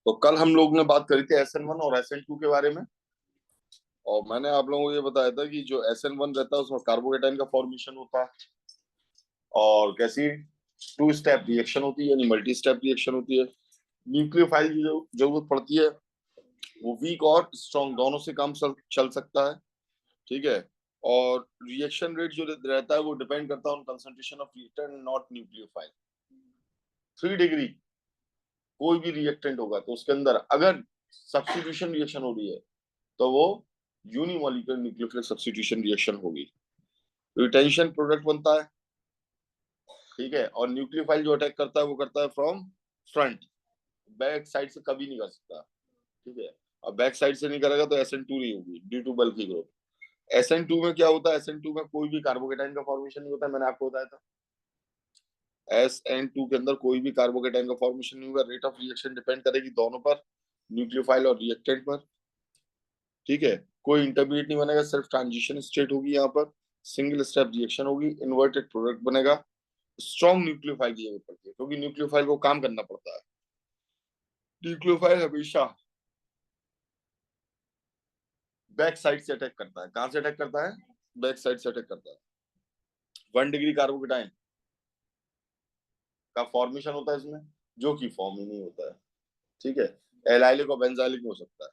तो कल हम लोग ने बात करी थी SN1 और SN2 के बारे में, और मैंने आप लोगों को ये बताया था कि जो SN1 रहता है उसमें कार्बोकेटाइन का फॉर्मेशन होता है, और कैसी 2 स्टेप रिएक्शन होती है, यानी मल्टी स्टेप रिएक्शन होती है। न्यूक्लियोफाइल की जो जरूरत पड़ती है वो वीक और स्ट्रॉन्ग दोनों से काम चल सकता है, ठीक है। और रिएक्शन रेट जो रहता है वो डिपेंड करता है on concentration of reactant, not nucleophile. 3 degree कोई भी रिएक्टेंट होगा तो उसके अंदर अगर सब्स्टिट्यूशन रिएक्शन हो रही है तो वो यूनिमॉलिक्यूलर न्यूक्लियोफिलिक सब्स्टिट्यूशन रिएक्शन होगी। रिटेंशन प्रोडक्ट बनता है, ठीक है। और न्यूक्लियोफाइल जो अटैक करता है वो करता है फ्रॉम फ्रंट, बैक साइड से कभी नहीं कर सकता, ठीक है। अब बैक साइड से नहीं करेगा तो SN2 नहीं होगी due to bulky group. SN2 में क्या होता है, SN2 में कोई भी कार्बोकेटाइन का फॉर्मेशन नहीं होता, मैंने आपको बताया था। SN2 के अंदर कोई भी कार्बोकेटाइन का फॉर्मेशन नहीं होगा। रेट ऑफ रिएक्शन डिपेंड करेगी दोनों पर, न्यूक्लियोफाइल और रिएक्टेंट पर, ठीक है। कोई इंटरमीडिएट नहीं बनेगा, सिर्फ ट्रांजिशन स्टेट होगी यहाँ पर, सिंगल स्टेप रिएक्शन होगी, इन्वर्टेड प्रोडक्ट बनेगा। स्ट्रॉन्ग न्यूक्लियोफाइल की जरूरत पड़ती है क्योंकि न्यूक्लियोफाइल को काम करना पड़ता है। न्यूक्लियोफाइल हमेशा बैक साइड से अटैक करता है। कहां से अटैक करता है? बैक साइड से अटैक करता है। 1 डिग्री कार्बोकेटाइन का फॉर्मेशन होता है इसमें, जो कि फॉर्म ही नहीं होता है, ठीक है। एलाइलिक और बेंजाइलिक हो सकता है।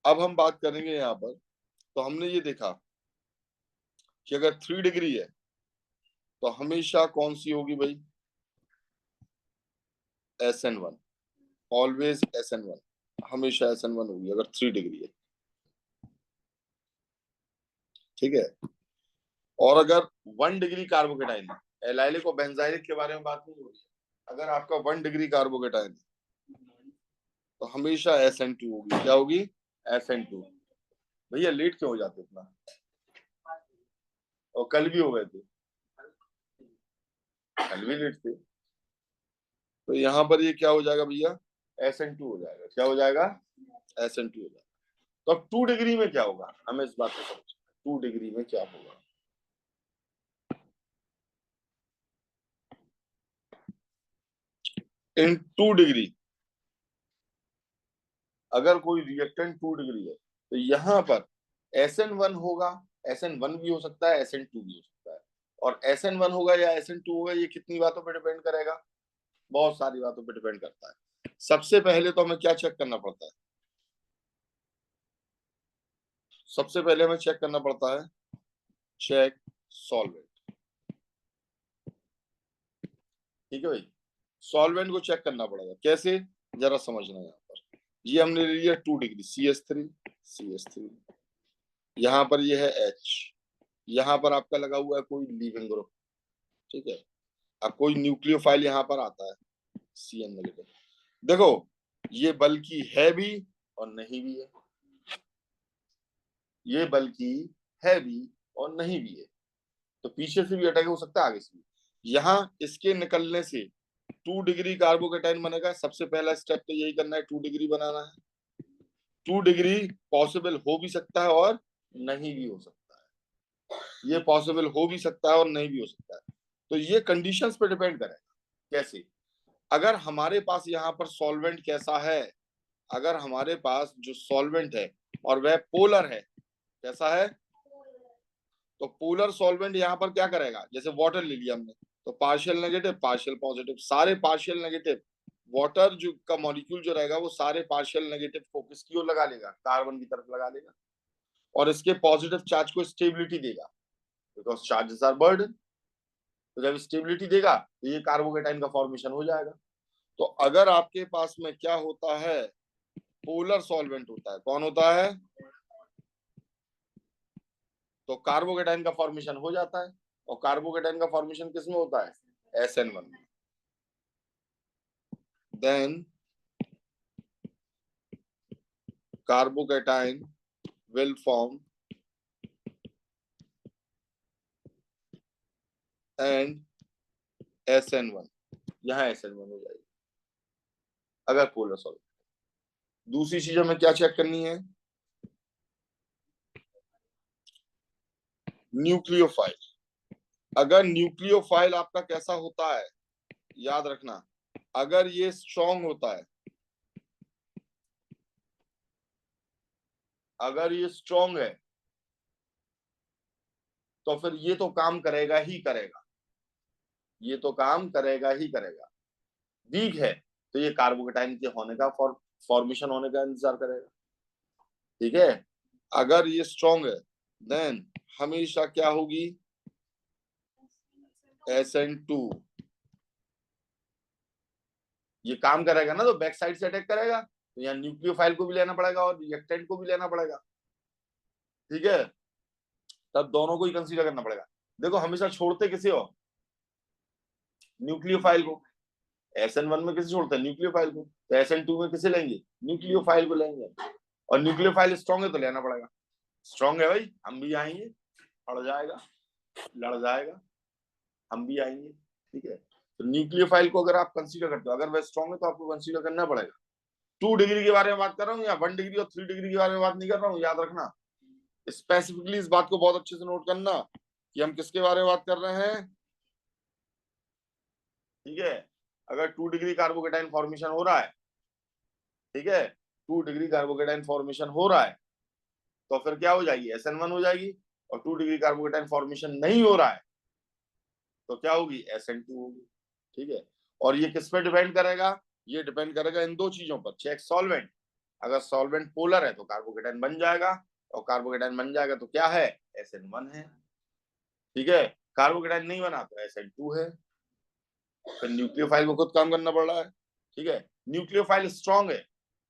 अब हम बात करेंगे यहाँ पर, तो हमने ये देखा कि अगर 3 डिग्री है तो हमेशा कौन सी होगी भाई? SN1, ऑलवेज SN1, हमेशा SN1 होगी अगर 3 डिग्री है, ठीक है। और अगर 1 डिग्री कार्बोकेटाइन है, एलाइलिक और बेंजाइलिक के बारे में बात नहीं हो रही है, अगर आपका 1 डिग्री कार्बोकेटाइन है तो हमेशा SN2 होगी। क्या होगी? SN2। भैया लेट क्यों हो जाते इतना? और कल भी हो गए थे, कल भी लेट थे। तो यहाँ पर ये क्या हो जाएगा भैया? SN2 हो जाएगा। क्या हो जाएगा? SN2 हो जाएगा। तो अब 2 डिग्री में क्या होगा, हमें इस बात को समझना। 2 डिग्री में क्या होगा? इन 2 डिग्री अगर कोई रिएक्टेंट 2 डिग्री है तो यहाँ पर SN1 होगा, SN1 भी हो सकता है, SN2 भी हो सकता है। और SN1 होगा या SN2 होगा, ये कितनी बातों पर डिपेंड करेगा? बहुत सारी बातों पर डिपेंड करता है। सबसे पहले तो हमें क्या चेक करना पड़ता है? सबसे पहले हमें चेक करना पड़ता है, चेक सॉल्वेंट, ठीक है भाई। सॉल्वेंट को चेक करना पड़ेगा, कैसे? जरा समझना। यहाँ पर ये हमने ले लिया 2 डिग्री, CH3, यहाँ पर ये है H, यहाँ पर आपका लगा हुआ है कोई लीविंग ग्रुप, ठीक है। अब कोई न्यूक्लियोफाइल यहाँ पर आता है, CN नेगेटिव। देखो ये बल्कि है भी और नहीं भी है, ये बल्कि है भी और नहीं भी है। तो पीछे से भी अटैक हो सकता है, आगे से भी। यहाँ इसके निकलने से 2 डिग्री कार्बोकेटाइन बनेगा। सबसे पहला स्टेप तो यही करना है, 2 डिग्री बनाना है। 2 डिग्री पॉसिबल हो भी सकता है और नहीं भी हो सकता है, ये पॉसिबल हो भी सकता है और नहीं भी हो सकता है। तो ये कंडीशंस पे डिपेंड करेगा। कैसे? अगर हमारे पास यहाँ पर सॉल्वेंट कैसा है, अगर हमारे पास जो सॉल्वेंट है और वह पोलर है, कैसा है? तो पोलर सॉल्वेंट यहाँ पर क्या करेगा? जैसे वाटर ले लिया हमने, तो पार्शियल नेगेटिव पार्शियल पॉजिटिव, सारे पार्शियल नेगेटिव। वाटर जो का मॉलिक्यूल जो रहेगा वो सारे पार्शियल नेगेटिव को किसकी ओर लगा लेगा? कार्बन की तरफ लगा लेगा, और इसके पॉजिटिव चार्ज को स्टेबिलिटी देगा, बिकॉज चार्जेस आर बर्डन। तो जब स्टेबिलिटी देगा तो ये कार्बोकेटाइन का फॉर्मेशन हो जाएगा। तो अगर आपके पास में क्या होता है, पोलर सॉल्वेंट होता है, कौन होता है? तो कार्बोकेटाइन का फॉर्मेशन हो जाता है। और कार्बोकेटाइन का फॉर्मेशन किस में होता है? SN1 में। Then carbocation will form and SN1, यहाँ SN1 हो जाएगी अगर पोलर सॉल्वेंट। दूसरी चीज हमें क्या चेक करनी है? न्यूक्लियोफाइल। अगर न्यूक्लियोफाइल आपका कैसा होता है, याद रखना, अगर ये स्ट्रॉन्ग होता है, अगर ये स्ट्रॉन्ग है तो फिर ये तो काम करेगा ही करेगा, ये तो काम करेगा ही करेगा। वीक है तो ये कार्बोकेटाइन के होने का फॉर्मेशन होने का इंतजार करेगा। ठीक है, अगर ये स्ट्रॉन्ग है देन हमेशा क्या होगी, SN2। ये काम करेगा ना तो बैक साइड से अटैक करेगा, तो यहाँ न्यूक्लियोफाइल को भी लेना पड़ेगा और रिएक्टेंट को भी लेना पड़ेगा। ठीक है, तब दोनों को ही कंसीडर करना पड़ेगा। देखो हमेशा छोड़ते किसे हो, न्यूक्लियोफाइल को। SN1 में किसे छोड़ते हैं, न्यूक्लियोफाइल को। तो SN2 में किसे लेंगे, न्यूक्लियोफाइल को लेंगे। और न्यूक्लियोफाइल स्ट्रॉन्ग है तो लेना पड़ेगा। स्ट्रॉन्ग है भाई, हम भी आएंगे, लड़ जाएगा, लड़ जाएगा, हम भी आएंगे। ठीक है, तो न्यूक्लियोफाइल को अगर आप कंसीडर करते हो, अगर वह स्ट्रॉन्ग है तो आपको कंसीडर करना पड़ेगा। 2 डिग्री के बारे में बात कर रहा हूँ या 1 डिग्री और 3 डिग्री के बारे में बात नहीं कर रहा हूँ, याद रखना। स्पेसिफिकली इस बात को बहुत अच्छे से नोट करना कि हम किसके बारे में बात कर रहे हैं। ठीक है, अगर 2 डिग्री कार्बोकेटाइन फॉर्मेशन हो रहा है, ठीक है, 2 डिग्री कार्बोकेटाइन फॉर्मेशन हो रहा है तो फिर क्या हो जाएगी, SN1 हो जाएगी। और 2 डिग्री कार्बोकेटाइन फॉर्मेशन नहीं हो रहा है तो क्या होगी, SN2 होगी। ठीक है, और ये किस पे डिपेंड करेगा, ये डिपेंड करेगा इन दो चीजों पर, चेक सॉल्वेंट। अगर सॉल्वेंट पोलर है तो कार्बोकेटाइन बन जाएगा, और कार्बोकेटाइन बन जाएगा तो क्या है, SN1 है। ठीक है, कार्बोकेटाइन नहीं बना तो SN2 है। फिर न्यूक्लियोफाइल को खुद काम करना पड़ रहा है। ठीक है, न्यूक्लियोफाइल स्ट्रॉन्ग है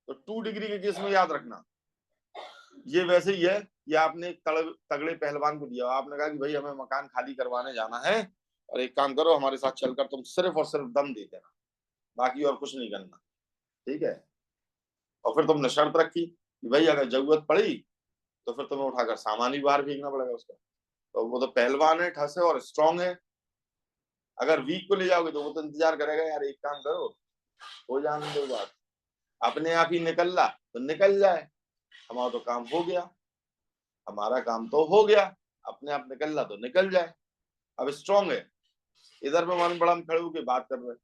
तो 2 डिग्री के केस में याद रखना, ये वैसे ही है कि आपने एक तगड़े पहलवान को दिया, आपने कहा कि भाई हमें मकान खाली करवाने जाना है और एक काम करो हमारे साथ चलकर तुम सिर्फ और सिर्फ दम दे देना, बाकी और कुछ नहीं करना। ठीक है, और फिर तुमने शर्त रखी कि भाई अगर जरूरत पड़ी तो फिर तुम्हें उठाकर सामान ही बाहर फेंकना पड़ेगा उसका। तो वो तो पहलवान है, ठस है और स्ट्रांग है। अगर वीक को ले जाओगे तो वो तो इंतजार करेगा, यार एक काम करो, हो जाने दो बात, अपने आप ही निकल ला तो निकल जाए, हमारा तो काम हो गया, हमारा काम तो हो गया, अपने आप निकल ला तो निकल जाए। अब स्ट्रांग है, इधर पे मन बड़ा हम खड़े होकर बात कर रहे हैं,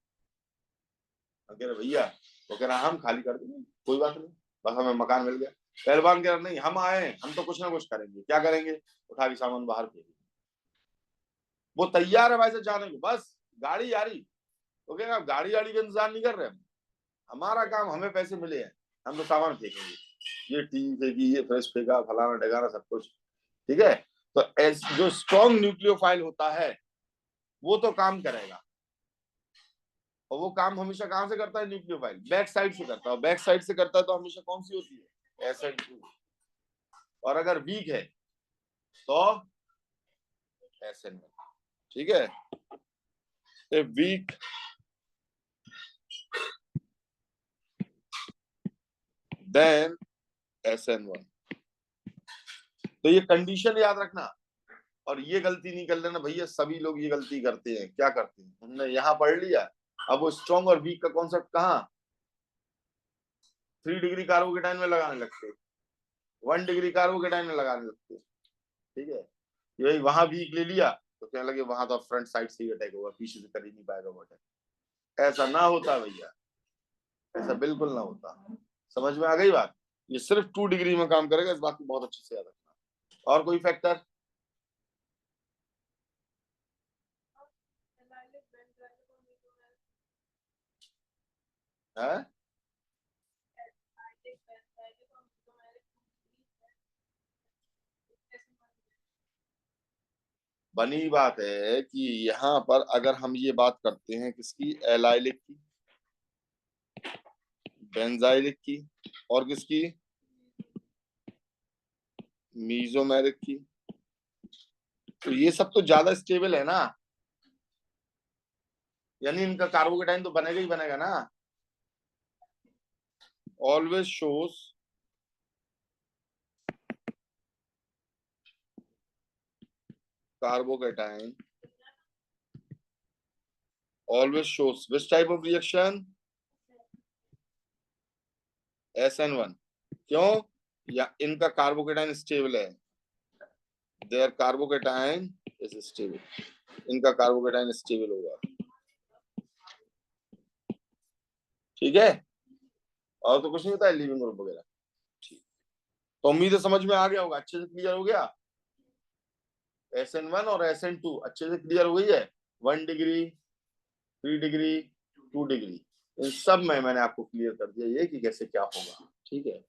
कह रहे भैया, वो कह रहा हम खाली कर देंगे, कोई बात नहीं, बस हमें मकान मिल गया। पहलवान कह रहा नहीं, हम आए हम तो कुछ ना कुछ करेंगे, क्या करेंगे, उठा के सामान बाहर फेंकेंगे। वो तैयार है भाई से जाने को, बस गाड़ी आ रही, तो कहेगा गाड़ी वाड़ी का इंतजार नहीं कर रहे हम, हमारा काम, हमें पैसे मिले हैं, हम तो सामान फेंकेंगे। ये टीवी फेंकी, ये फ्रेश फेंका, फलाना ढगाना सब कुछ। ठीक है, तो जो स्ट्रॉन्ग न्यूक्लियोफाइल होता है वो तो काम करेगा, और वो काम हमेशा कहां से करता है, न्यूक्लियोफाइल बैक साइड से करता है। बैक साइड से करता है तो हमेशा कौन सी होती है, SN2। और अगर वीक है तो SN1। ठीक है, वीक देन SN1। तो ये कंडीशन याद रखना, और ये गलती नहीं कर लेना भैया, सभी लोग ये गलती करते हैं। क्या करते हैं, हमने यहाँ पढ़ लिया, अब वो स्ट्रॉन्ग और वीक का कॉन्सेप्ट कहाँ, 3 डिग्री कार्बोकेटाइन में लगाने लगते, 1 डिग्री कार्बोकेटाइन में लगाने लगते। ठीक है, यही वहां वीक ले लिया तो क्या लगे, वहां तो फ्रंट साइड से ही अटैक होगा, पीछे से कर ही नहीं पाएगा वो अटैक। ऐसा ना होता भैया, ऐसा बिल्कुल ना होता। समझ में आ गई बात, ये सिर्फ 2 डिग्री में काम करेगा, इस बात को बहुत अच्छे से याद रखना। और कोई फैक्टर है, बनी बात है कि यहाँ पर अगर हम ये बात करते हैं किसकी, एलाइलिक की, बेंजाइलिक की, और किसकी, मीजोमेरिक की, तो ये सब तो ज्यादा स्टेबल है ना, यानी इनका कार्बोकेटाइन तो बनेगा ही बनेगा ना। Always shows carbocation, always shows which type of reaction, SN1। क्यों, या इनका कार्बोकेटाइन स्टेबल है, देयर कार्बोकेटाइन इज स्टेबल, इनका कार्बोकेटाइन स्टेबल होगा। ठीक है, और तो कुछ नहीं होता है लिविंग ग्रुप वगैरह। ठीक, तो उम्मीद है समझ में आ गया होगा, अच्छे से क्लियर हो गया। SN1 और SN2 अच्छे से क्लियर हो गई है। 1 डिग्री, 3 डिग्री, 2 डिग्री, इन सब में मैंने आपको क्लियर कर दिया ये कि कैसे क्या होगा। ठीक है,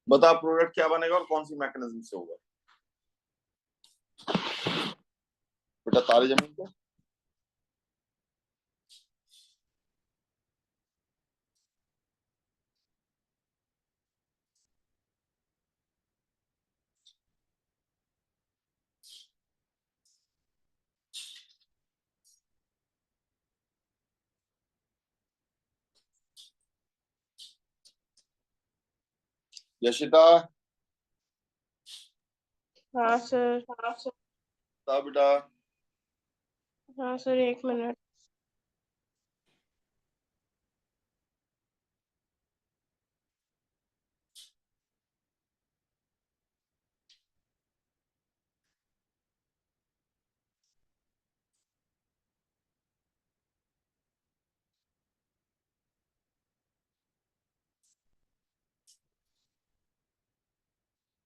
बता प्रोडक्ट क्या बनेगा और कौन सी मैकेनिज्म से होगा। बेटा तारी जमीन पे यशिता। हाँ सर। बता बेटा। हाँ सर, 1 मिनट।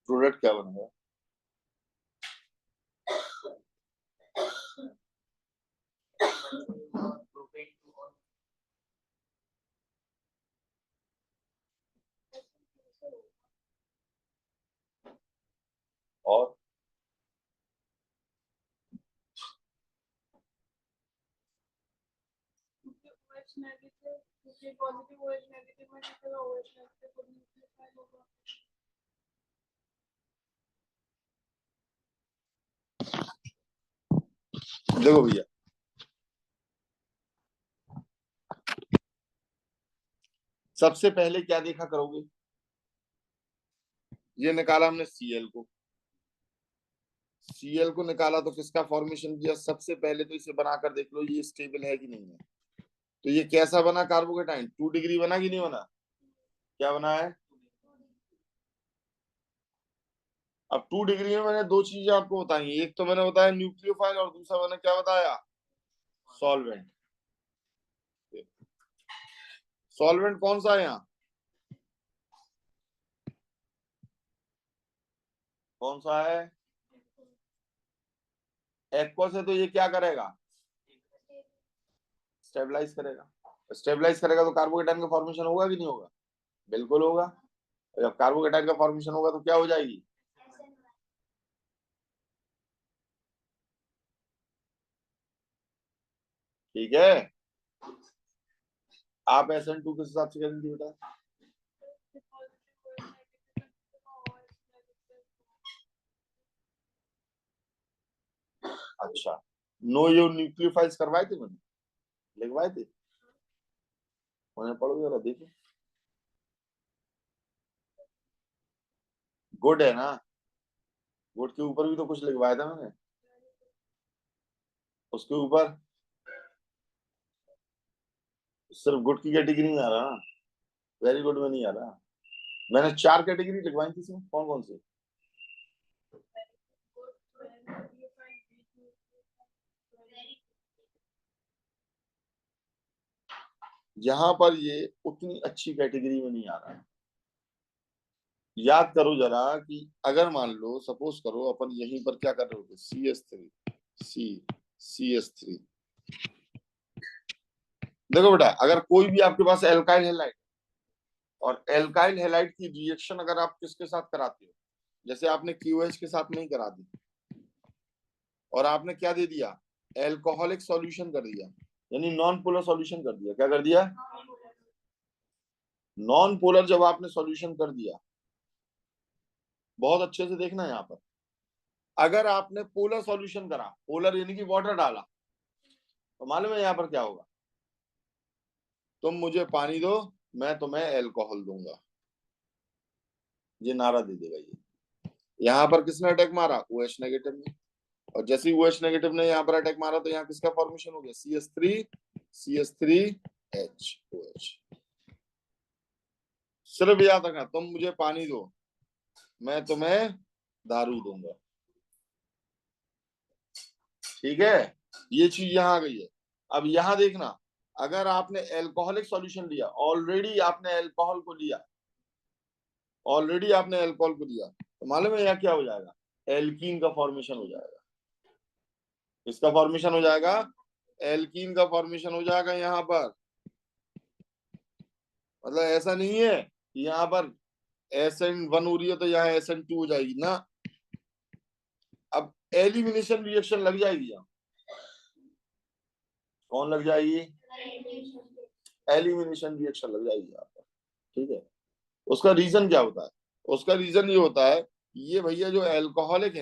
प्रोडक्ट क्या बनेगा। और देखो भैया, सबसे पहले क्या देखा करोगे, ये निकाला हमने Cl को निकाला तो किसका फॉर्मेशन किया, सबसे पहले तो इसे बनाकर देख लो ये स्टेबल है कि नहीं है। तो ये कैसा बना कार्बोकेटाइन, 2 डिग्री बना कि नहीं बना, क्या बना है। अब 2 डिग्री में मैंने दो चीजें आपको बताई, एक तो मैंने बताया न्यूक्लियोफाइल और दूसरा मैंने क्या बताया, सॉल्वेंट। सॉल्वेंट कौन सा है यहाँ, कौन सा है, एक्वस है, तो ये क्या करेगा, स्टेबलाइज करेगा। स्टेबलाइज करेगा तो कार्बोकेटाइन का फॉर्मेशन होगा कि नहीं होगा, बिल्कुल होगा। जब कार्बोकेटाइन का फॉर्मेशन होगा तो क्या हो जाएगी, ठीक है। आप SN2 किस हिसाब से करेंगे बेटा। अच्छा, नो यो न्यूक्लियोफाइल्स करवाए थे मैंने, लिखवाए थे, उन्हें पढ़ो जरा देखो। गुड है ना, गुड के ऊपर भी तो कुछ लिखवाया था मैंने, उसके ऊपर सिर्फ गुड की कैटेगरी में आ रहा ना, वेरी गुड में नहीं आ रहा। मैंने 4 कैटेगरी लिखवाई थी इसमें, कौन कौन सी। यहाँ पर ये उतनी अच्छी कैटेगरी में नहीं आ रहा है। याद करो जरा कि अगर मान लो सपोज करो अपन यहीं पर क्या कर रहे होते, CS3 देखो बेटा, अगर कोई भी आपके पास एल्काइल हैलाइड और एल्काइल हैलाइड की रिएक्शन अगर आप किसके साथ कराते हो, जैसे आपने QH के साथ नहीं करा दी और आपने क्या दे दिया, एल्कोहलिक सॉल्यूशन कर दिया, यानी नॉन पोलर सॉल्यूशन कर दिया, क्या कर दिया, नॉन पोलर जब आपने सॉल्यूशन कर दिया, बहुत अच्छे से देखना है यहाँ पर, अगर आपने पोलर सॉल्यूशन करा, पोलर यानी कि वाटर डाला, तो मालूम है यहाँ पर क्या होगा? तुम मुझे पानी दो, मैं तुम्हें एल्कोहल दूंगा, ये नारा दे देगा ये। यहाँ पर किसने अटैक मारा? OH नेगेटिव ने। और जैसे ही OH नेगेटिव ने यहाँ पर अटैक मारा तो यहाँ किसका फॉर्मेशन हो गया? CH3HOH। सिर्फ याद रखना, तुम मुझे पानी दो, मैं तुम्हें दारू दूंगा, ठीक है? ये चीज यहाँ आ गई है। अब यहाँ देखना, अगर आपने एल्कोहलिक सॉल्यूशन लिया, ऑलरेडी आपने एल्कोहल को लिया, तो मालूम है यहाँ क्या हो जाएगा? एल्कीन का फॉर्मेशन हो जाएगा। इसका फॉर्मेशन हो जाएगा, एल्कीन का फॉर्मेशन हो जाएगा यहाँ पर। मतलब ऐसा नहीं है कि यहाँ पर SN1 हो रही है तो यहाँ SN2 हो जाएगी ना। अब एलिमिनेशन रिएक्शन लग जाएगी यहाँ। कौन लग जाएगी? एलिमिनेशन रिएक्शन लग जाएगी यहाँ पर, ठीक है? उसका रीजन क्या होता है? उसका रीजन ये होता है, ये भैया जो एल्कोहलिक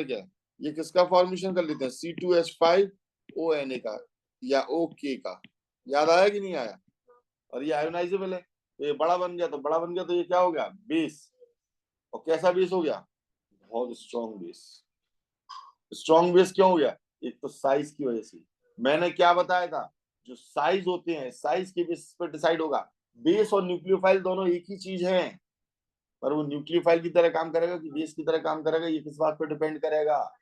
है, ये किसका फॉर्मेशन कर लेते हैं? C2H5ONA का या OK का। याद आया कि नहीं आया? और ये आयोनाइजेबल है, तो ये बड़ा बन गया, तो ये क्या हो गया? बेस। और कैसा बेस हो गया? बहुत स्ट्रॉन्ग बेस। स्ट्रॉन्ग बेस क्यों हो गया? एक तो साइज की वजह से। मैंने क्या बताया था? जो साइज होते हैं, साइज के बेसिस पर डिसाइड होगा। बेस और न्यूक्लियोफाइल दोनों एक ही चीज है, पर वो न्यूक्लियोफाइल की तरह काम करेगा कि बेस की तरह काम करेगा, ये किस बात पर डिपेंड करेगा?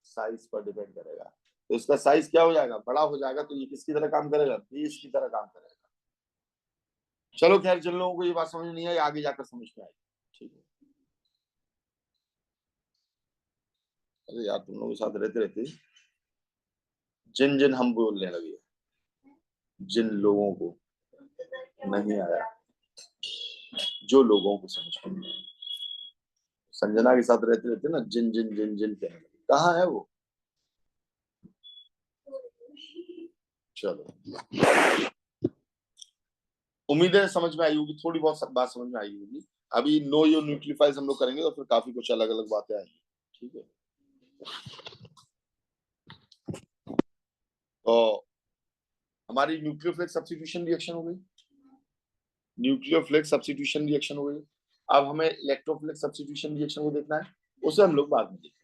साइज पर डिपेंड करेगा। तो इसका साइज क्या हो जाएगा? बड़ा हो जाएगा, तो ये किसकी तरह काम करेगा? बेस की तरह काम करेगा। चलो खैर, जिन लोगों को ये बात समझ नहीं आई, आगे जाकर समझ में आएगी, ठीक है? अरे यार, तुम लोगों के साथ रहते रहते जिन जिन हम बोलने लगे, जिन लोगों को नहीं आया, जो लोगों को समझ में नहीं आया, संजना के साथ रहते रहते ना, जिन जिन जिन जिन कहने लगे। कहाँ है वो? चलो, उम्मीद है समझ में आई होगी, थोड़ी बहुत बात समझ में आई होगी। अभी नो योर न्यूक्लियोफाइल्स हम लोग करेंगे और फिर काफी कुछ अलग अलग बातें आएंगी, ठीक है? तो हमारी न्यूक्लियोफिलिक सब्स्टिट्यूशन रिएक्शन हो गई, अब हमें इलेक्ट्रोफिलिक सब्स्टिट्यूशन रिएक्शन को देखना है, उसे हम लोग बाद में देखेंगे।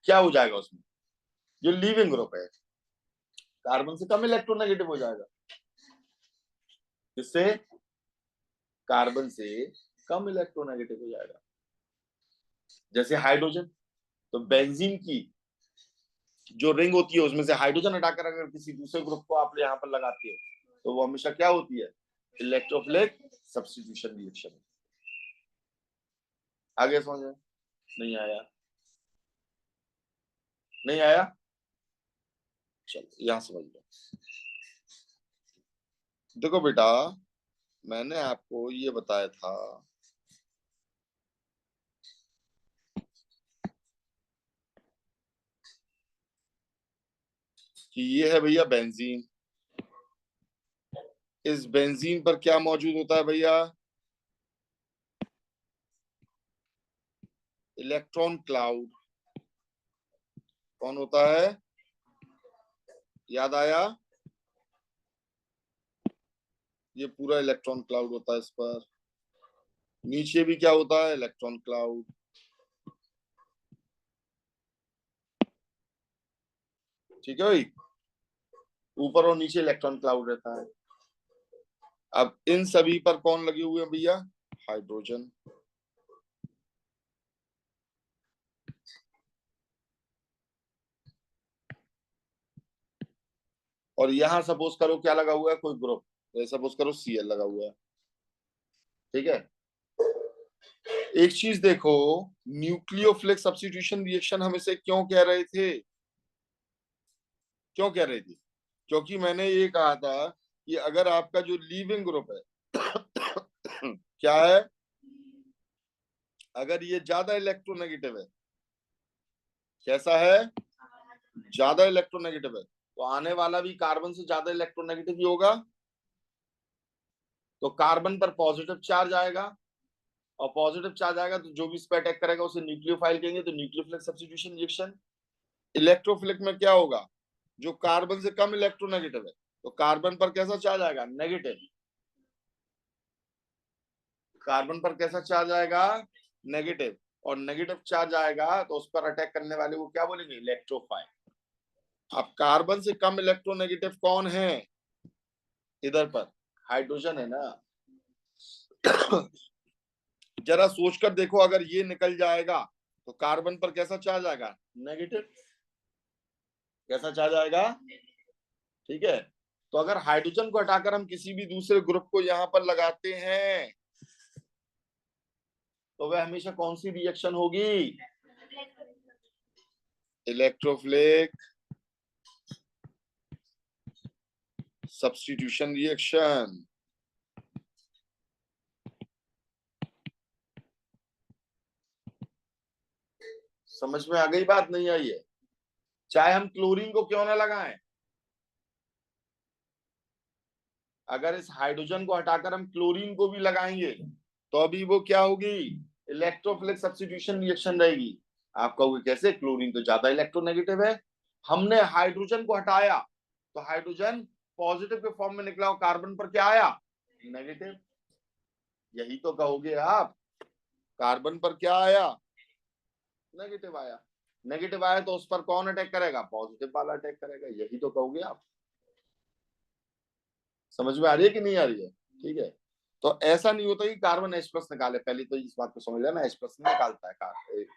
क्या हो जाएगा उसमें? जो लीविंग ग्रुप है, कार्बन से कम इलेक्ट्रोनेगेटिव हो जाएगा। जिससे कार्बन से कम इलेक्ट्रोनेगेटिव हो जाएगा। जैसे हाइड्रोजन, तो बेंजीन की जो रिंग होती है उसमें से हाइड्रोजन हटाकर अगर किसी दूसरे ग्रुप को आप यहाँ पर लगाते हो, तो वो हमेशा क्या होती है? Electrophilic substitution reaction. आगे समझ? नहीं आया? चलो यहां समझ लो। देखो बेटा, मैंने आपको ये बताया था कि ये है भैया बेंजीन। इस बेंजीन पर क्या मौजूद होता है भैया? Electron cloud. कौन होता है? याद आया? ये पूरा इलेक्ट्रॉन क्लाउड होता है इस पर। नीचे भी क्या होता है? Electron cloud. ठीक है भाई, ऊपर और नीचे इलेक्ट्रॉन क्लाउड रहता है। अब इन सभी पर कौन लगे हुए हैं भैया? हाइड्रोजन। और यहां सपोज करो क्या लगा हुआ है? कोई ग्रुप, सपोज करो Cl लगा हुआ है, ठीक है? एक चीज देखो, न्यूक्लियोफिलिक सब्स्टिट्यूशन रिएक्शन हम इसे क्यों कह रहे थे? क्योंकि मैंने ये कहा था कि अगर आपका जो लीविंग ग्रुप है क्या है? अगर ये ज्यादा इलेक्ट्रोनेगेटिव है, कैसा है? ज्यादा इलेक्ट्रोनेगेटिव है, तो आने वाला भी कार्बन से ज्यादा इलेक्ट्रोनेगेटिव ही होगा। तो कार्बन पर पॉजिटिव चार्ज आएगा और पॉजिटिव चार्ज आएगा तो जो भी इस पर अटैक करेगा उसे न्यूक्लियोफाइल कहेंगे, तो न्यूक्लियोफिलिक सब्स्टिट्यूशन रिएक्शन। इलेक्ट्रोफिलिक में क्या होगा, जो कार्बन से कम इलेक्ट्रोनेगेटिव है, तो कार्बन पर कैसा चार्ज आएगा, नेगेटिव। कार्बन पर कैसा चार्ज आएगा, नेगेटिव। और नेगेटिव चार्ज आएगा तो उस पर अटैक करने वाले को क्या बोलेंगे, इलेक्ट्रोफाइल। अब कार्बन से कम इलेक्ट्रोनेगेटिव कौन है, इधर पर हाइड्रोजन है ना। जरा सोचकर देखो, अगर ये निकल जाएगा तो कार्बन पर कैसा चार्ज आएगा, नेगेटिव। कैसा चार्ज आएगा, ठीक है। तो अगर हाइड्रोजन को हटाकर हम किसी भी दूसरे ग्रुप को यहां पर लगाते हैं तो वह हमेशा कौन सी रिएक्शन होगी, इलेक्ट्रोफिलिक सब्स्टिट्यूशन रिएक्शन। समझ में आ गई बात, नहीं आई है। चाहे हम क्लोरीन को क्यों ना लगाएं, अगर इस हाइड्रोजन को हटाकर हम क्लोरीन को भी लगाएंगे तो अभी वो क्या होगी, इलेक्ट्रोफिलिक सब्स्टिट्यूशन रिएक्शन रहेगी। आप कहोगे कैसे, क्लोरीन तो ज्यादा इलेक्ट्रोनेगेटिव है। हमने हाइड्रोजन को हटाया तो हाइड्रोजन पॉजिटिव के फॉर्म में निकला और कार्बन पर क्या आया, नेगेटिव। यही तो कहोगे आप, कार्बन पर क्या आया, नेगेटिव आया। नेगेटिव आया तो उस पर कौन अटैक करेगा, पॉजिटिव वाला अटैक करेगा, यही तो कहोगे आप। समझ में आ रही है कि नहीं आ रही है, ठीक है। तो ऐसा नहीं होता कि कार्बन H+ निकाले, पहले तो इस बात को समझ लेना, H+ निकालता है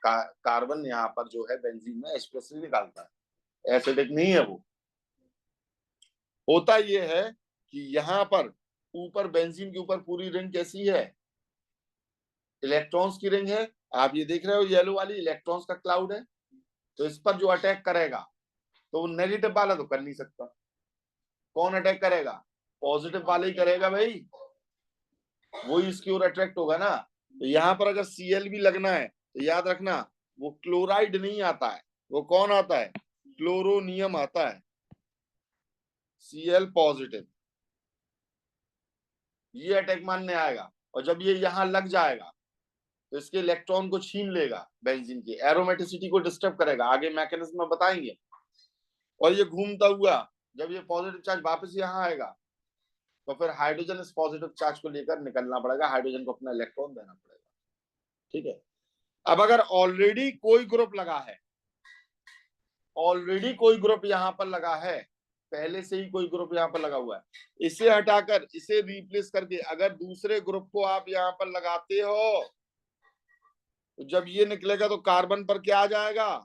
कार्बन यहाँ पर जो है बेंजीन में H+ ही निकालता है, एसिडिक नहीं है वो। होता ये है कि यहाँ पर ऊपर बेंजीन के ऊपर पूरी रिंग कैसी है, इलेक्ट्रॉन्स की रिंग है। आप ये देख रहे हो येलो वाली, इलेक्ट्रॉन्स का क्लाउड है। तो इस पर जो अटैक करेगा तो वो नेगेटिव वाला तो कर नहीं सकता, कौन अटैक करेगा, पॉजिटिव वाला ही करेगा भाई, वही इसकी ओर अट्रैक्ट होगा ना। तो यहाँ पर अगर Cl भी लगना है तो याद रखना वो क्लोराइड नहीं आता है, वो कौन आता है, क्लोरोनियम आता है, Cl पॉजिटिव। ये अटैक मानने आएगा और जब ये यहाँ लग जाएगा तो इसके इलेक्ट्रॉन को छीन लेगा, बेंजीन की एरोमेटिसिटी को डिस्टर्ब करेगा, आगे मैकेनिज्म में बताएंगे। और ये घूमता हुआ जब ये पॉजिटिव चार्ज वापस यहाँ आएगा तो फिर हाइड्रोजन इस पॉजिटिव चार्ज को लेकर निकलना पड़ेगा, हाइड्रोजन को अपना इलेक्ट्रॉन देना पड़ेगा, ठीक है। अब अगर ऑलरेडी कोई ग्रुप लगा है, ऑलरेडी कोई ग्रुप यहाँ पर लगा है, पहले से ही कोई ग्रुप यहाँ पर लगा हुआ है, इसे हटाकर इसे रिप्लेस करके अगर दूसरे ग्रुप को आप यहाँ पर लगाते हो तो जब ये निकलेगा तो कार्बन पर क्या आ जाएगा,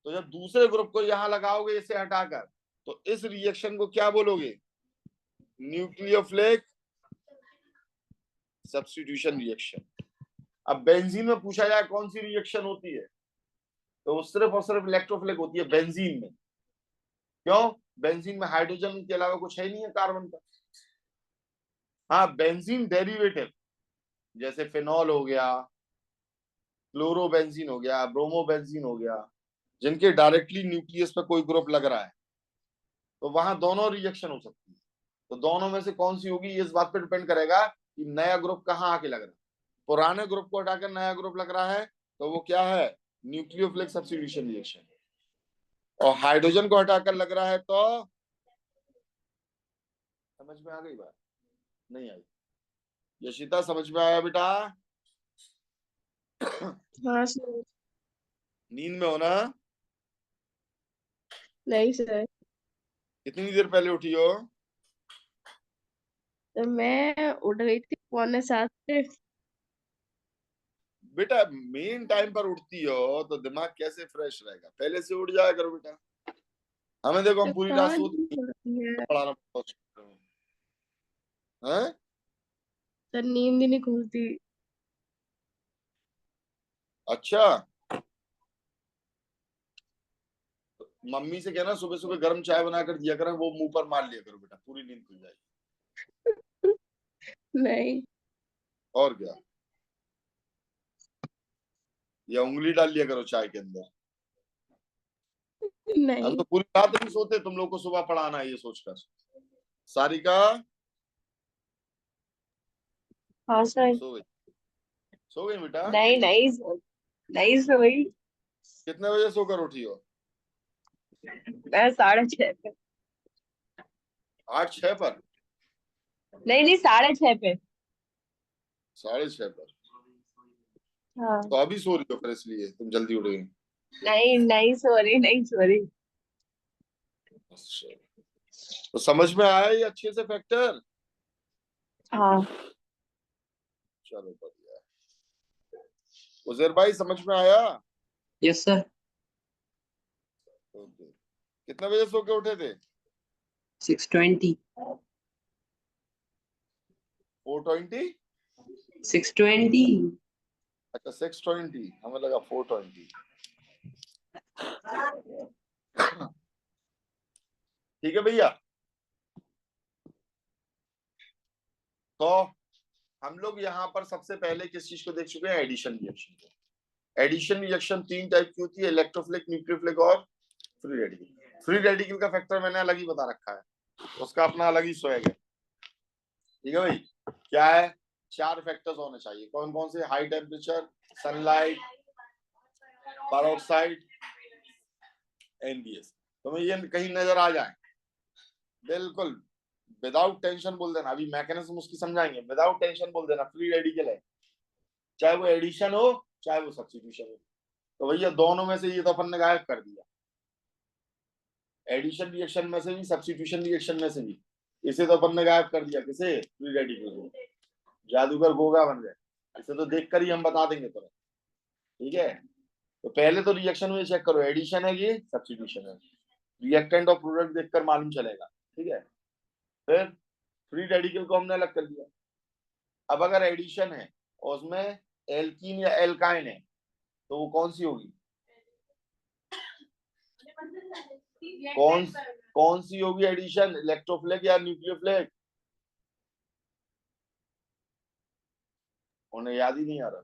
तो जब दूसरे ग्रुप को यहां लगाओगे इसे हटाकर तो इस रिएक्शन को क्या बोलोगे, न्यूक्लियोफिलिक सब्स्टिट्यूशन रिएक्शन। अब बेंजीन में पूछा जाए कौन सी रिएक्शन होती है तो वो सिर्फ और सिर्फ इलेक्ट्रोफिलिक होती है बेंजीन में। क्यों, बेंजीन में हाइड्रोजन के अलावा कुछ है नहीं है कार्बन पर। हाँ, बेंजीन डेरिवेटिव जैसे फिनॉल हो गया, क्लोरोबेंजीन हो गया, ब्रोमोबेंजीन हो गया, जिनके डायरेक्टली न्यूक्लियस पर कोई ग्रुप लग रहा है तो वहां दोनों रिएक्शन हो सकती है। तो दोनों में से कौन सी होगी ये इस बात पर डिपेंड करेगा कि नया ग्रुप कहाँ आके लग रहा है। पुराने ग्रुप को हटाकर नया ग्रुप लग रहा है तो वो क्या है, न्यूक्लियोफिलिक सब्स्टिट्यूशन रिएक्शन। और हाइड्रोजन को हटाकर लग रहा है तो, समझ में आ गई बात, नहीं आई, यशिता समझ में आया बेटा, हाँ सर। नींद में हो ना, नहीं सर। कितनी देर पहले उठी हो, तो मैं उठ गई थी 6:45 पे। बेटा मेन टाइम पर उठती हो तो दिमाग कैसे फ्रेश रहेगा, पहले से उठ जाया करो बेटा। हमें देखो तो हम पूरी रात कहाँ सोते नींद खुलती है पढ़ाना पड़ता है। सर, नींद ही नहीं खुलती। अच्छा, मम्मी से कहना सुबह सुबह गर्म चाय बनाकर दिया करें, वो मुंह पर मार लिया करो बेटा, पूरी नींद खुल जाएगी। नहीं। और क्या, या उंगली डाल लिया करो चाय के अंदर। हम नहीं तो पूरी रात नहीं सोते तुम लोग को सुबह पढ़ाना है ये सोचकर। सारिका, हाँ सर। सो गई? सो गई बेटा? नहीं नहीं सर, नहीं सोई। कितने बजे सोकर उठी हो? मैं 6:30 पे। 8-6 पर? नहीं नहीं, 6:30 पे। 6:30 पर? हाँ। तो अभी सो रही हो फिर, इसलिए तुम जल्दी उठ गई? नहीं नहीं, सॉरी नहीं सॉरी। अच्छा, तो समझ में आया ये अच्छे से फैक्टर? हाँ। चलो बढ़िया है। उजैर भाई समझ में आया? Yes sir. ओके। कितने बजे सो के उठे थे? 6:20। 4:20? 6:20। अच्छा 6:20, हमें लगा 4:20। ठीक है भैया। तो हम लोग यहाँ पर सबसे पहले किस चीज को देख चुके हैं? एडिशन रिएक्शन को। एडिशन रिएक्शन 3 टाइप की होती है, इलेक्ट्रोफिलिक, न्यूक्लियोफिलिक और फ्री रेडिकल। फ्री रेडिकल का फैक्टर मैंने अलग ही बता रखा है, उसका अपना अलग ही स्वैग है। ठीक है भाई? क्या है? 4 फैक्टर्स होने चाहिए। कौन कौन से? High temperature, sunlight, peroxide, NBS. तुम्हें ये कहीं नजर आ जाए, बिल्कुल विदाउट टेंशन बोल देना। अभी मैकेनिज्म उसकी समझाएंगे, विदाउट टेंशन बोल देना फ्री रेडिकल है, चाहे वो एडिशन हो चाहे वो सब्स्टिट्यूशन हो। तो भैया दोनों में से ये तो अपन ने गायब कर दिया, एडिशन रिएक्शन में से भी, सब्स्टिट्यूशन रिएक्शन में से भी। इसे तो अपन ने गायब कर दिया, किसे? फ्री रेडिकल को। जादूगर गोगा बन गए। इसे तो देखकर ही हम बता देंगे तुरंत। ठीक है? तो पहले तो रिएक्शन में चेक करो, एडिशन है कि सब्स्टिट्यूशन है। रिएक्टेंट और प्रोडक्ट देखकर मालूम चलेगा। ठीक है? फिर फ्री रेडिकल को हमने अलग कर दिया। अब अगर एडिशन है और उसमें एल्कीन या एल्काइन है, तो वो कौन सी होगी? कौन कौन सी होगी एडिशन? इलेक्ट्रोफिलिक या न्यूक्लियोफिलिक? उन्हें याद ही नहीं आ रहा।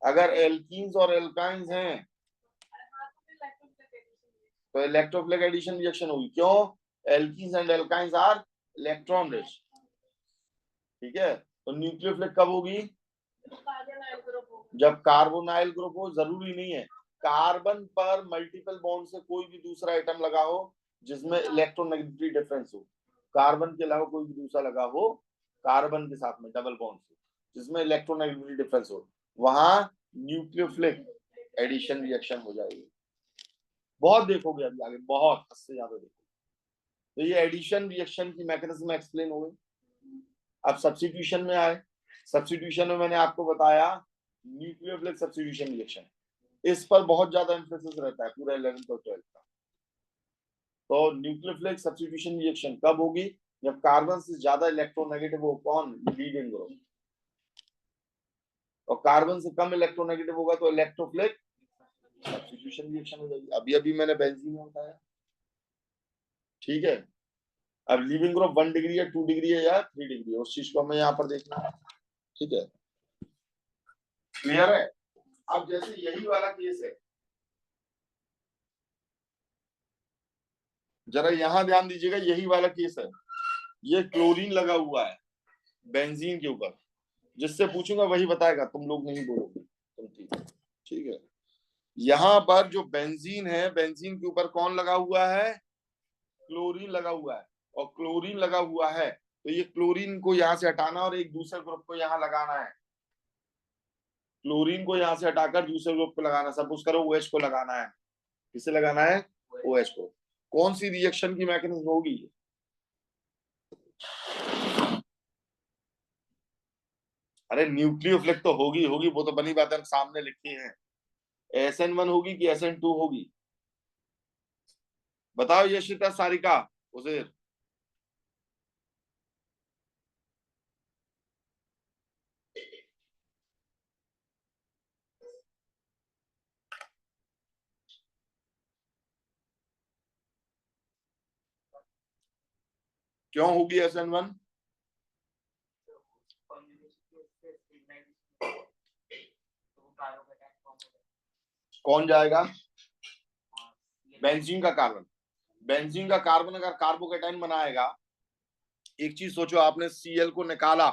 अगर एल्कीन्स और एल्काइंस हैं तो इलेक्ट्रोफिलिक एडिशन रिएक्शन होगी। क्यों? Alkenes and alkynes are electron rich. ठीक है? तो न्यूक्लियोफिलिक कब होगी? जब कार्बोनाइल ग्रुप हो। जरूरी नहीं है, कार्बन पर मल्टीपल बॉन्ड से कोई भी दूसरा एटम लगा हो जिसमें इलेक्ट्रोनेगेटिविटी डिफरेंस हो, कार्बन के अलावा कोई भी दूसरा लगा हो कार्बन के साथ में डबल बॉन्ड से जिसमें इलेक्ट्रोनेगेटिविटी डिफरेंस हो, वहां न्यूक्लियोफिलिक एडिशन रिएक्शन हो जाएगी। बहुत देखोगे अभी आगे, बहुत हद से ज्यादा देखोगे। तो ये एडिशन रिएक्शन की मैकेनिज्म एक्सप्लेन हो गई। अब सब्स्टिट्यूशन में आए। सब्स्टिट्यूशन में मैंने आपको बताया न्यूक्लियोफिलिक सब्स्टिट्यूशन रिएक्शन, इस पर बहुत ज्यादा एम्फेसिस रहता है पूरा 11th और 12th का। तो न्यूक्लियोफिलिक सब्स्टिट्यूशन रिएक्शन कब होगी? जब कार्बन से ज्यादा इलेक्ट्रोनेगेटिव हो। कौन? Leaving group. और कार्बन से कम इलेक्ट्रोनेगेटिव होगा तो इलेक्ट्रोफिलिक सब्स्टिट्यूशन रिएक्शन हो जाएगी। अभी अभी मैंने बेंजीन में बताया। ठीक है? अब लिविंग ग्रुप 1 डिग्री है, 2 डिग्री है या 3 डिग्री है, उस चीज को हमें यहाँ पर देखना है। ठीक है? क्लियर है? अब जैसे यही वाला केस है, जरा यहां ध्यान दीजिएगा, यही वाला केस है। ये क्लोरीन लगा हुआ है बेंजीन के ऊपर, जिससे पूछूंगा वही बताएगा, तुम लोग नहीं बोलोगे। ठीक है? यहाँ पर जो बेंजीन है, बेंजीन के ऊपर कौन लगा हुआ है? क्लोरीन लगा हुआ है। और क्लोरीन लगा हुआ है तो ये क्लोरीन को यहाँ से हटाना और एक दूसरे ग्रुप को यहाँ लगाना है। क्लोरीन को यहाँ से हटाकर दूसरे ग्रुप को लगाना। सपोज करो OH को लगाना है। किसे लगाना है? OH को। कौन सी रिएक्शन की मैकेनिज्म होगी? अरे न्यूक्लियोफिलिक तो होगी होगी, वो तो बनी बात है, सामने लिखी है। SN1 होगी कि SN2 होगी? बताओ यशिता, सारिका, उजेर। क्यों होगी SN1? कौन जाएगा? बेंजीन का कार्बन। बेंजीन का कार्बन अगर कार्बोकेटाइन बनाएगा एक चीज सोचो, आपने Cl को निकाला,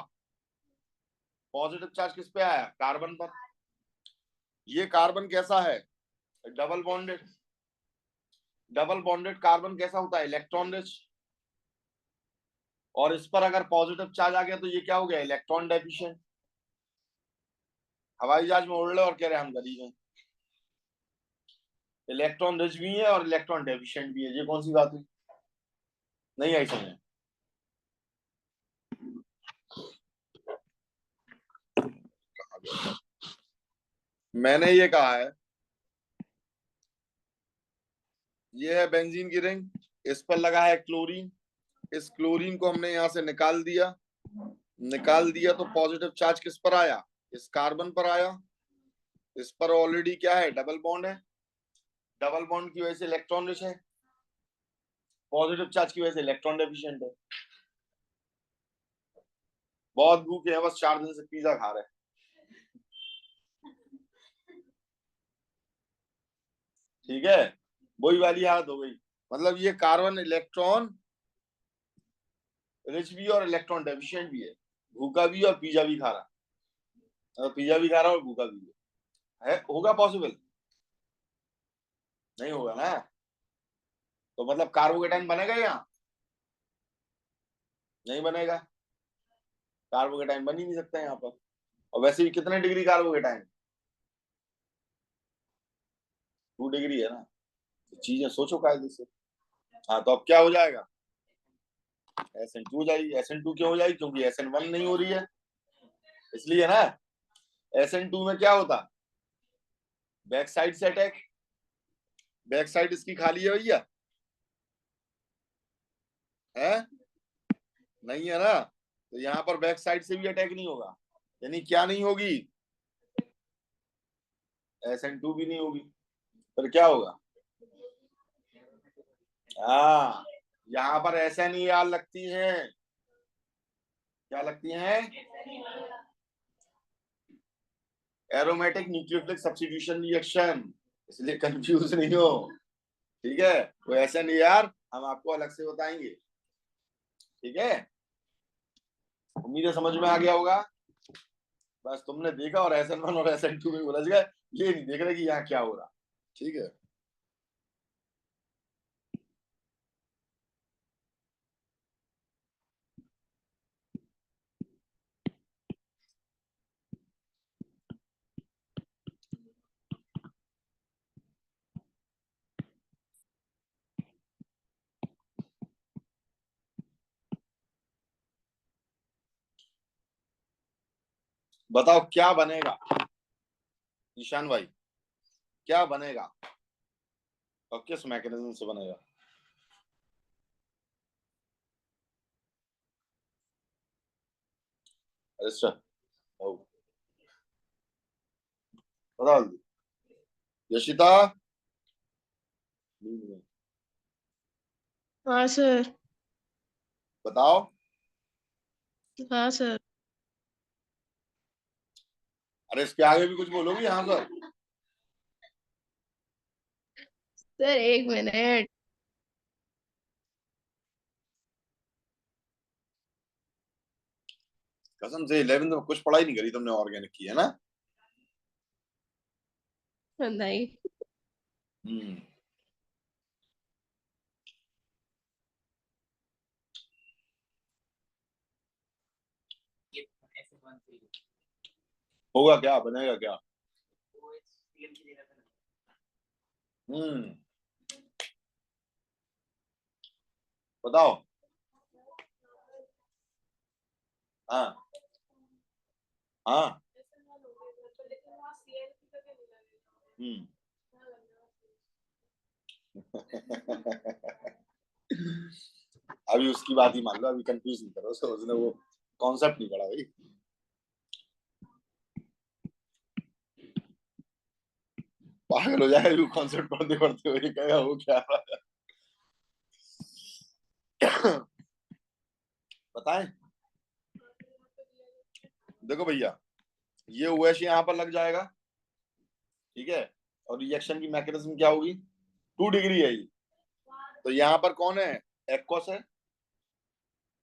पॉजिटिव चार्ज किस पे आया? कार्बन पर। ये कार्बन कैसा है? Double bonded. Double bonded carbon कैसा होता है? Electron rich. और इस पर अगर पॉजिटिव चार्ज आ गया तो ये क्या हो गया? Electron deficient. हवाई जहाज में उड़ रहे और कह रहे हम गरीब हैं। इलेक्ट्रॉन रिच भी है और इलेक्ट्रॉन डेफिशिएंट भी है, ये कौन सी बात हुई? नहीं आई समझ? मैंने ये कहा है, ये है बेंजीन की रिंग, इस पर लगा है क्लोरीन। इस क्लोरीन को हमने यहां से निकाल दिया। तो पॉजिटिव चार्ज किस पर आया? इस कार्बन पर आया। इस पर ऑलरेडी क्या है? डबल बॉन्ड है। डबल बॉन्ड की वजह से इलेक्ट्रॉन रिच है, पॉजिटिव चार्ज की वजह से इलेक्ट्रॉन डेफिशिएंट है। बहुत भूखे हैं, बस 4 दिन से पिज्जा खा रहे हैं। ठीक है, वही वाली हालत हो गई। मतलब ये कार्बन इलेक्ट्रॉन रिच भी और इलेक्ट्रॉन डेफिशिएंट भी है, भूखा भी और पिज्जा भी खा रहा। पिज्जा भी खा रहा और भूखा भी है। होगा पॉसिबल? नहीं होगा ना। तो मतलब कार्बोकेटाइन बनेगा यहाँ? नहीं बनेगा, कार्बोकेटाइन बन ही नहीं सकता यहाँ पर। और वैसे भी कितने डिग्री कार्बोकेटाइन? 2 डिग्री है ना। तो चीजें सोचो कायदे से। हाँ, तो अब क्या हो जाएगा? SN2 हो जाएगी। SN2 क्यों हो जाएगी? क्योंकि SN1 नहीं हो रही है, इसलिए ना। SN2 में क्या होता? बैक साइड से अटैक। बैक साइड इसकी खाली है भैया, है? नहीं है ना। तो यहाँ पर बैक साइड से भी अटैक नहीं होगा। यानी क्या नहीं होगी? SN2 भी नहीं होगी। फिर क्या होगा? हाँ, यहाँ पर SNER लगती हैं। क्या लगती हैं? Aromatic nucleophilic substitution reaction. इसलिए कंफ्यूज नहीं हो, ठीक है? तो SNER हम आपको अलग से बताएंगे, ठीक है? उम्मीद है समझ में आ गया होगा। बस तुमने देखा और SN1 और SN2 में उलझ गए, ये नहीं देख रहे कि यहाँ क्या हो रहा। ठीक है, बताओ क्या बनेगा निशान भाई? क्या बनेगा और किस मैकेनिज्म से बनेगा? अच्छा, बताओ जल्दी। यशिता, हाँ सर। बताओ। हाँ सर। अरे इसके आगे भी कुछ बोलोगी? हाँ सर। Sir 1 minute. कसम से 11th में कुछ पढ़ाई नहीं करी तुमने, ऑर्गेनिक की है ना? नहीं। हम्म। होगा क्या? बनेगा क्या? हम्म, बताओ। हाँ हाँ। हम्म। अभी उसकी बात ही मान लो, अभी कंफ्यूज नहीं करो उसको, उसने वो कॉन्सेप्ट नहीं पढ़ा भाई। पागल हो जाएगा वो कॉन्सेप्ट पढ़ते पढ़ते हुए, कहेगा वो क्या बताएं? देखो भैया, ये OH यहाँ पर लग जाएगा, ठीक है? और रिएक्शन की मैकेनिज्म क्या होगी? 2 डिग्री है ये। तो यहाँ पर कौन है? एक्वस है।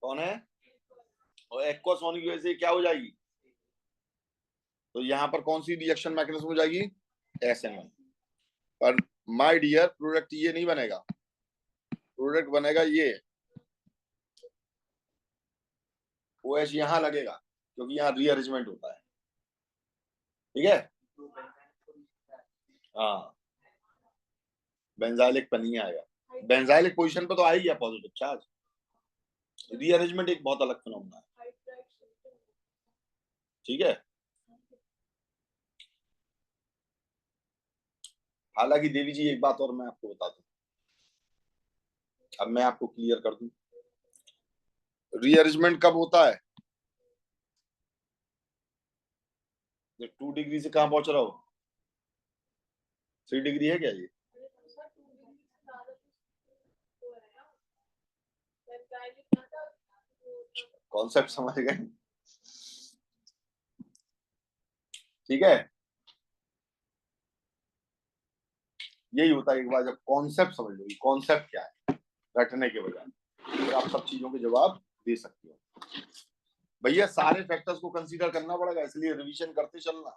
कौन है? और एक्वस होने की वजह से क्या हो जाएगी, तो यहाँ पर कौन सी रिएक्शन मैकेनिज्म हो जाएगी, SN1। पर माय डियर प्रोडक्ट ये नहीं बनेगा, प्रोडक्ट बनेगा ये OH यहां लगेगा क्योंकि यहाँ रीअरेंजमेंट होता है, ठीक है। हाँ, बेंजाइलिक पर नहीं आएगा, बेंजाइलिक पोजीशन पर तो आ ही गया पॉजिटिव चार्ज, रीअरेंजमेंट एक बहुत अलग फिनोमेना है, ठीक है। हालांकि देवी जी एक बात और मैं आपको बता दूं, अब मैं आपको क्लियर कर दूं, रीअरेंजमेंट कब होता है, जब 2 डिग्री से कहां पहुंच रहा हो, 3 डिग्री है क्या ये, कॉन्सेप्ट समझ गए, ठीक है। यही होता है, एक बार जब कॉन्सेप्ट समझ लो, कॉन्सेप्ट क्या है, रटने के बजाय तो आप सब चीजों के जवाब दे सकते हो। भैया सारे फैक्टर्स को कंसीडर करना पड़ेगा, इसलिए रिवीजन करते चलना,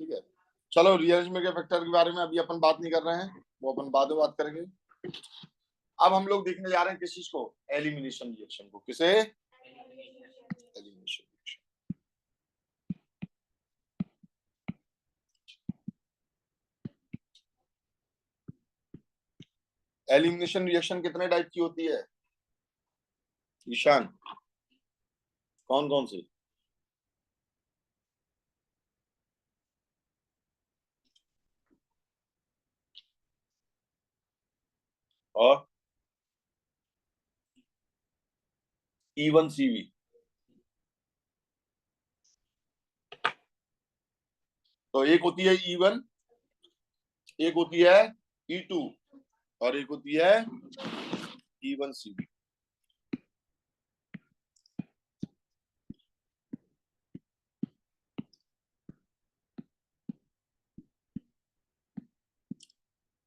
ठीक है। चलो रीअरेंजमेंट के फैक्टर के बारे में अभी अपन बात नहीं कर रहे हैं, वो अपन बाद में बात करेंगे। अब हम लोग देखने जा रहे हैं किस चीज को, एलिमिनेशन रिएक्शन को। किसे, एलिमिनेशन रिएक्शन। एलिमिनेशन रिएक्शन कितने टाइप की होती है ईशान, कौन कौन सी, और E1CV, तो एक होती है E1, एक होती है E2 और एक होती है E1CV।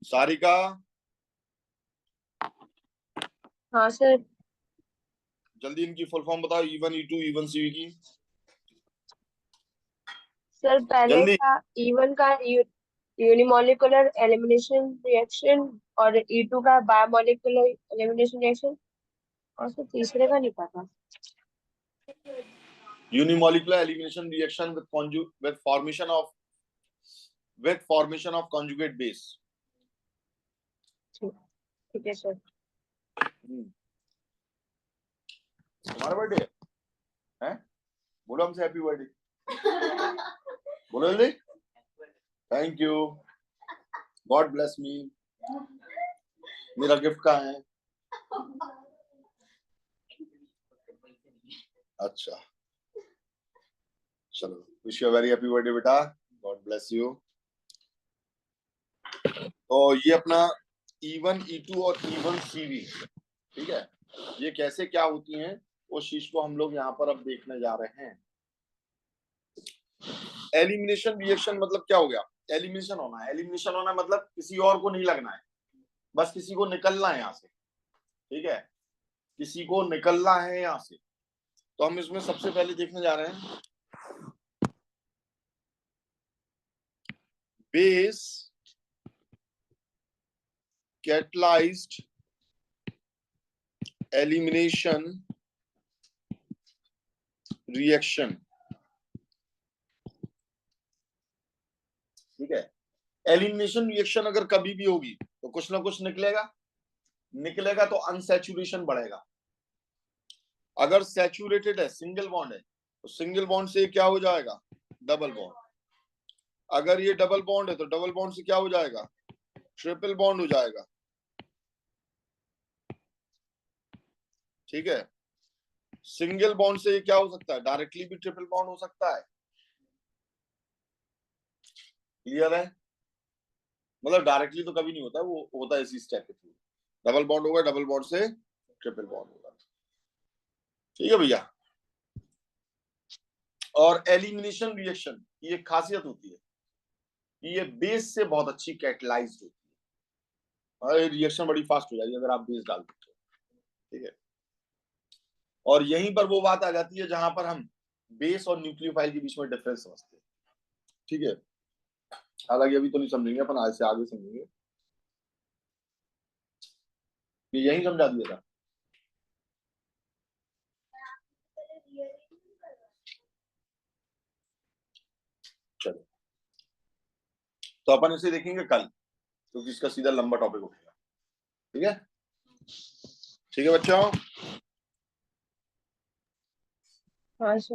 सारिका, हाँ सर। जल्दी इनकी फुल फॉर्म बताओ, E1 E2 E1CV की सर पहले जल्दी। का E1 का यूनिमोलिकुलर एलिमिनेशन रिएक्शन और E2 का बायोमोलिकुलर एलिमिनेशन रिएक्शन, और सर तीसरे का नहीं पता। Unimolecular elimination reaction with formation of conjugate base। ठीक है सर। तुम्हारा बर्थडे है, बोलो हमसे हैप्पी बर्थडे, बोलो जल्दी, thank you, God bless me, मेरा गिफ्ट कहाँ है, अच्छा चलो, wish you very happy birthday बेटा, गॉड ब्लेस यू। तो ये अपना E1 E2 और E1CV, ठीक है, ये कैसे क्या होती हैं उस चीज को हम लोग यहाँ पर अब देखने जा रहे हैं। एलिमिनेशन रिएक्शन मतलब क्या हो गया, एलिमिनेशन होना है, एलिमिनेशन होना मतलब किसी और को नहीं लगना है, बस किसी को निकलना है यहाँ से, ठीक है, किसी को निकलना है यहाँ से। तो हम इसमें सबसे पहले देखने जा रहे हैं बेस कैटलाइज्ड एलिमिनेशन रिएक्शन, ठीक है। एलिमिनेशन रिएक्शन अगर कभी भी होगी तो कुछ ना कुछ निकलेगा, निकलेगा तो अनसैचुरेशन बढ़ेगा। अगर सैचुरेटेड है, सिंगल बॉन्ड है, तो सिंगल बॉन्ड से क्या हो जाएगा, डबल बॉन्ड। अगर ये डबल बॉन्ड है तो डबल बॉन्ड से क्या हो जाएगा, ट्रिपल बॉन्ड हो जाएगा, ठीक है। सिंगल बॉन्ड से क्या हो सकता है, डायरेक्टली भी ट्रिपल बॉन्ड हो सकता है, क्लियर है, मतलब डायरेक्टली तो कभी नहीं होता, वो होता है इसी स्टेप के थ्रू, डबल बॉन्ड होगा, डबल बॉन्ड से ट्रिपल बॉन्ड होगा, ठीक है भैया। और एलिमिनेशन रिएक्शन की एक खासियत होती है कि ये बेस से बहुत अच्छी कैटलाइज्ड होती है और ये रिएक्शन बड़ी फास्ट हो जाएगी अगर आप बेस डाल देते हो, ठीक है। और यहीं पर वो बात आ जाती है जहां पर हम बेस और न्यूक्लियोफाइल के बीच में डिफरेंस समझते हैं। ठीक है, हालांकि अभी तो नहीं समझेंगे अपन, आज से आगे समझेंगे। ये यही समझा दिया था। चलो, तो अपन इसे देखेंगे कल, क्योंकि इसका सीधा लंबा टॉपिक उठेगा। ठीक है, ठीक है बच्चों। हाँ सर।